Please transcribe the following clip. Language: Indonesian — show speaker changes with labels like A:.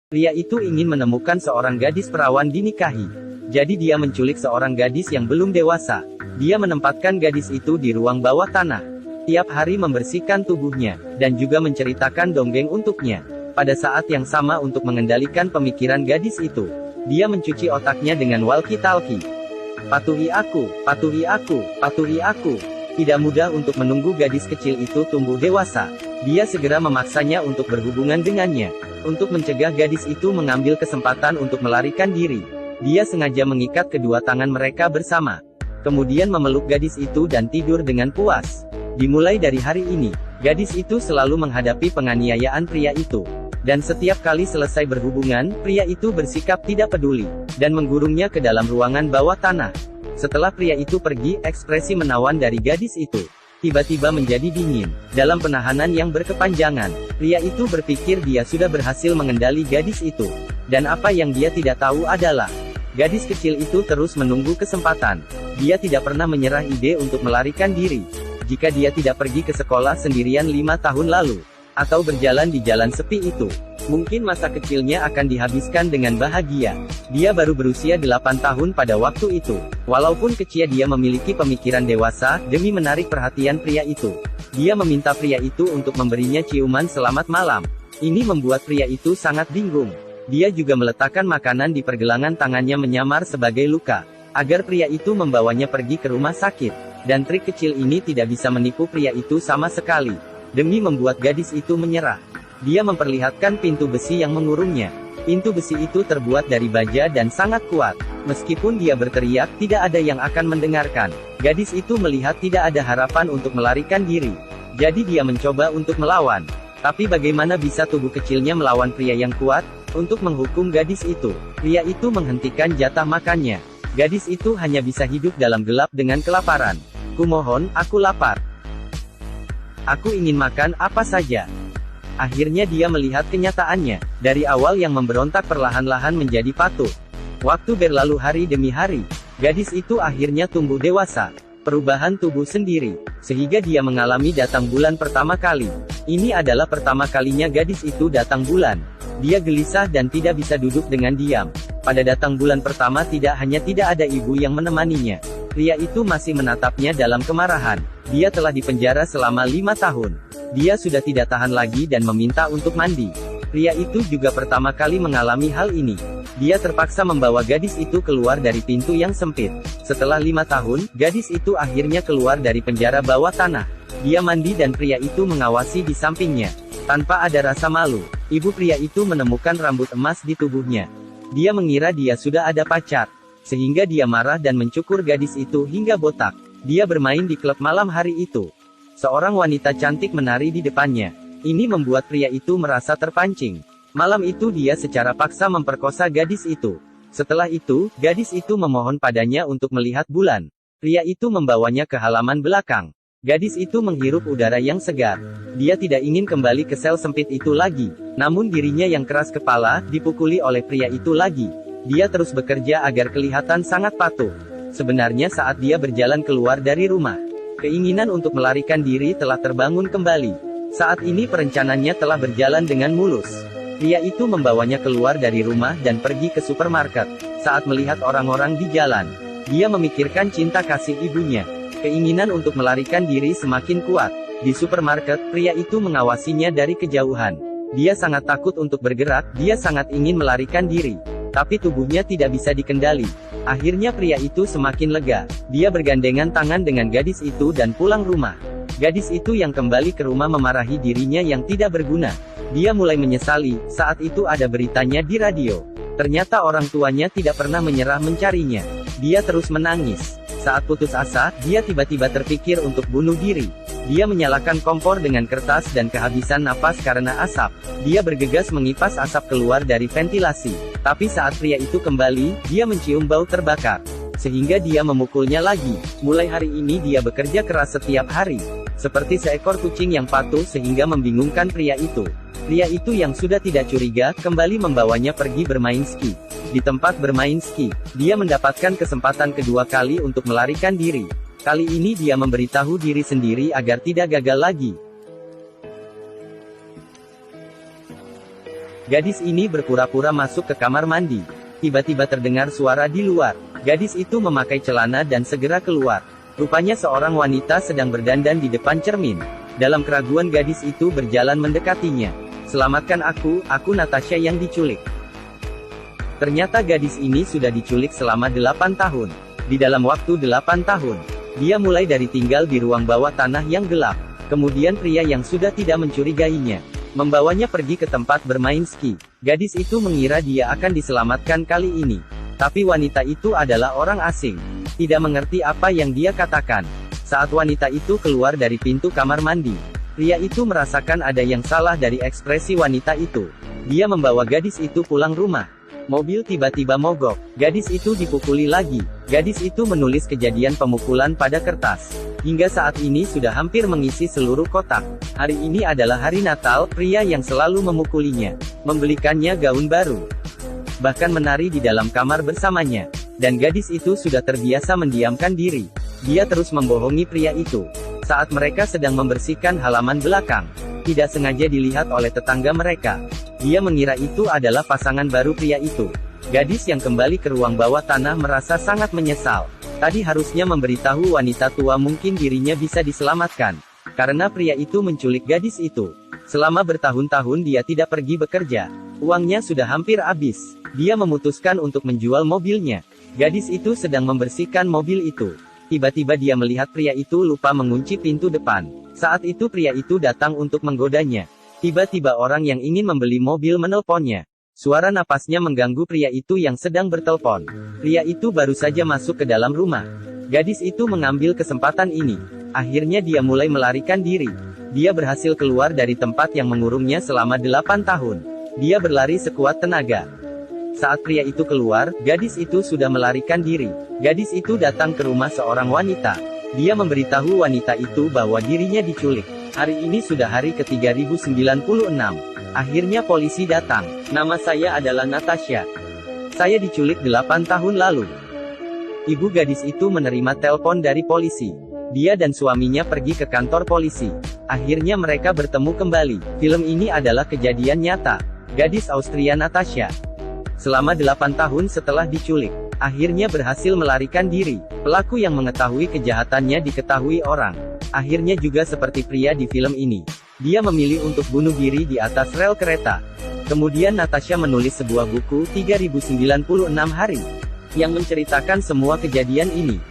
A: Pria itu ingin menemukan seorang gadis perawan dinikahi. Jadi dia menculik seorang gadis yang belum dewasa. Dia menempatkan gadis itu di ruang bawah tanah. Tiap hari membersihkan tubuhnya, dan juga menceritakan dongeng untuknya. Pada saat yang sama untuk mengendalikan pemikiran gadis itu, dia mencuci otaknya dengan walkie-talkie. Patuhi aku, patuhi aku, patuhi aku. Tidak mudah untuk menunggu gadis kecil itu tumbuh dewasa. Dia segera memaksanya untuk berhubungan dengannya. Untuk mencegah gadis itu mengambil kesempatan untuk melarikan diri, dia sengaja mengikat kedua tangan mereka bersama. Kemudian memeluk gadis itu dan tidur dengan puas. Dimulai dari hari ini, gadis itu selalu menghadapi penganiayaan pria itu. Dan setiap kali selesai berhubungan, pria itu bersikap tidak peduli, dan menggurungnya ke dalam ruangan bawah tanah. Setelah pria itu pergi, ekspresi menawan dari gadis itu tiba-tiba menjadi dingin. Dalam penahanan yang berkepanjangan, pria itu berpikir dia sudah berhasil mengendali gadis itu. Dan apa yang dia tidak tahu adalah, gadis kecil itu terus menunggu kesempatan. Dia tidak pernah menyerah ide untuk melarikan diri. Jika dia tidak pergi ke sekolah sendirian 5 tahun lalu, atau berjalan di jalan sepi itu, mungkin masa kecilnya akan dihabiskan dengan bahagia. Dia baru berusia 8 tahun pada waktu itu. Walaupun kecil, dia memiliki pemikiran dewasa. Demi menarik perhatian pria itu, dia meminta pria itu untuk memberinya ciuman selamat malam. Ini membuat pria itu sangat bingung. Dia juga meletakkan makanan di pergelangan tangannya menyamar sebagai luka, agar pria itu membawanya pergi ke rumah sakit. Dan trik kecil ini tidak bisa menipu pria itu sama sekali. Demi membuat gadis itu menyerah, dia memperlihatkan pintu besi yang mengurungnya. Pintu besi itu terbuat dari baja dan sangat kuat. Meskipun dia berteriak, tidak ada yang akan mendengarkan. Gadis itu melihat tidak ada harapan untuk melarikan diri. Jadi dia mencoba untuk melawan. Tapi bagaimana bisa tubuh kecilnya melawan pria yang kuat? Untuk menghukum gadis itu, pria itu menghentikan jatah makannya. Gadis itu hanya bisa hidup dalam gelap dengan kelaparan. Kumohon, aku lapar. Aku ingin makan apa saja. Akhirnya dia melihat kenyataannya. Dari awal yang memberontak perlahan-lahan menjadi patuh. Waktu berlalu hari demi hari. Gadis itu akhirnya tumbuh dewasa. Perubahan tubuh sendiri. Sehingga dia mengalami datang bulan pertama kali. Ini adalah pertama kalinya gadis itu datang bulan. Dia gelisah dan tidak bisa duduk dengan diam. Pada datang bulan pertama tidak ada ibu yang menemaninya. Pria itu masih menatapnya dalam kemarahan. Dia telah dipenjara selama 5 tahun. Dia sudah tidak tahan lagi dan meminta untuk mandi. Pria itu juga pertama kali mengalami hal ini. Dia terpaksa membawa gadis itu keluar dari pintu yang sempit. Setelah 5 tahun, gadis itu akhirnya keluar dari penjara bawah tanah. Dia mandi dan pria itu mengawasi di sampingnya. Tanpa ada rasa malu, ibu pria itu menemukan rambut emas di tubuhnya. Dia mengira dia sudah ada pacar. Sehingga dia marah dan mencukur gadis itu hingga botak. Dia bermain di klub malam hari itu. Seorang wanita cantik menari di depannya. Ini membuat pria itu merasa terpancing. Malam itu dia secara paksa memperkosa gadis itu. Setelah itu, gadis itu memohon padanya untuk melihat bulan. Pria itu membawanya ke halaman belakang. Gadis itu menghirup udara yang segar. Dia tidak ingin kembali ke sel sempit itu lagi. Namun dirinya yang keras kepala, dipukuli oleh pria itu lagi. Dia terus bekerja agar kelihatan sangat patuh. Sebenarnya saat dia berjalan keluar dari rumah, keinginan untuk melarikan diri telah terbangun kembali. Saat ini perencanaannya telah berjalan dengan mulus. Pria itu membawanya keluar dari rumah dan pergi ke supermarket. Saat melihat orang-orang di jalan, dia memikirkan cinta kasih ibunya. Keinginan untuk melarikan diri semakin kuat. Di supermarket, pria itu mengawasinya dari kejauhan. Dia sangat takut untuk bergerak, dia sangat ingin melarikan diri. Tapi tubuhnya tidak bisa dikendali. Akhirnya pria itu semakin lega. Dia bergandengan tangan dengan gadis itu dan pulang rumah. Gadis itu yang kembali ke rumah memarahi dirinya yang tidak berguna. Dia mulai menyesali. Saat itu ada beritanya di radio. Ternyata orang tuanya tidak pernah menyerah mencarinya. Dia terus menangis. Saat putus asa, dia tiba-tiba terpikir untuk bunuh diri. Dia menyalakan kompor dengan kertas dan kehabisan napas karena asap. Dia bergegas mengipas asap keluar dari ventilasi. Tapi saat pria itu kembali, dia mencium bau terbakar. Sehingga dia memukulnya lagi. Mulai hari ini dia bekerja keras setiap hari. Seperti seekor kucing yang patuh sehingga membingungkan pria itu. Pria itu yang sudah tidak curiga, kembali membawanya pergi bermain ski. Di tempat bermain ski, dia mendapatkan kesempatan kedua kali untuk melarikan diri. Kali ini dia memberitahu diri sendiri agar tidak gagal lagi. Gadis ini berpura-pura masuk ke kamar mandi. Tiba-tiba terdengar suara di luar. Gadis itu memakai celana dan segera keluar. Rupanya seorang wanita sedang berdandan di depan cermin. Dalam keraguan gadis itu berjalan mendekatinya. "Selamatkan aku Natasha yang diculik." Ternyata gadis ini sudah diculik selama 8 tahun. Di dalam waktu 8 tahun, dia mulai dari tinggal di ruang bawah tanah yang gelap. Kemudian pria yang sudah tidak mencurigainya membawanya pergi ke tempat bermain ski. Gadis itu mengira dia akan diselamatkan kali ini. Tapi wanita itu adalah orang asing. Tidak mengerti apa yang dia katakan. Saat wanita itu keluar dari pintu kamar mandi, pria itu merasakan ada yang salah dari ekspresi wanita itu. Dia membawa gadis itu pulang rumah. Mobil tiba-tiba mogok. Gadis itu dipukuli lagi. Gadis itu menulis kejadian pemukulan pada kertas. Hingga saat ini sudah hampir mengisi seluruh kotak. Hari ini adalah hari Natal. Pria yang selalu memukulinya membelikannya gaun baru, bahkan menari di dalam kamar bersamanya. Dan gadis itu sudah terbiasa mendiamkan diri. Dia terus membohongi pria itu. Saat mereka sedang membersihkan halaman belakang, tidak sengaja dilihat oleh tetangga mereka. Dia mengira itu adalah pasangan baru pria itu. Gadis yang kembali ke ruang bawah tanah merasa sangat menyesal. Tadi harusnya memberitahu wanita tua mungkin dirinya bisa diselamatkan. Karena pria itu menculik gadis itu. Selama bertahun-tahun dia tidak pergi bekerja. Uangnya sudah hampir habis. Dia memutuskan untuk menjual mobilnya. Gadis itu sedang membersihkan mobil itu. Tiba-tiba dia melihat pria itu lupa mengunci pintu depan. Saat itu pria itu datang untuk menggodanya. Tiba-tiba orang yang ingin membeli mobil menelponnya. Suara napasnya mengganggu pria itu yang sedang bertelepon. Pria itu baru saja masuk ke dalam rumah. Gadis itu mengambil kesempatan ini. Akhirnya dia mulai melarikan diri. Dia berhasil keluar dari tempat yang mengurungnya selama 8 tahun. Dia berlari sekuat tenaga. Saat pria itu keluar, gadis itu sudah melarikan diri. Gadis itu datang ke rumah seorang wanita. Dia memberitahu wanita itu bahwa dirinya diculik. Hari ini sudah hari ke-3096. Akhirnya polisi datang. "Nama saya adalah Natasha. Saya diculik 8 tahun lalu." Ibu gadis itu menerima telepon dari polisi. Dia dan suaminya pergi ke kantor polisi. Akhirnya mereka bertemu kembali. Film ini adalah kejadian nyata. Gadis Austria Natasha, selama 8 tahun setelah diculik, akhirnya berhasil melarikan diri. Pelaku yang mengetahui kejahatannya diketahui orang. Akhirnya juga seperti pria di film ini. Dia memilih untuk bunuh diri di atas rel kereta. Kemudian Natasha menulis sebuah buku 3096 hari, yang menceritakan semua kejadian ini.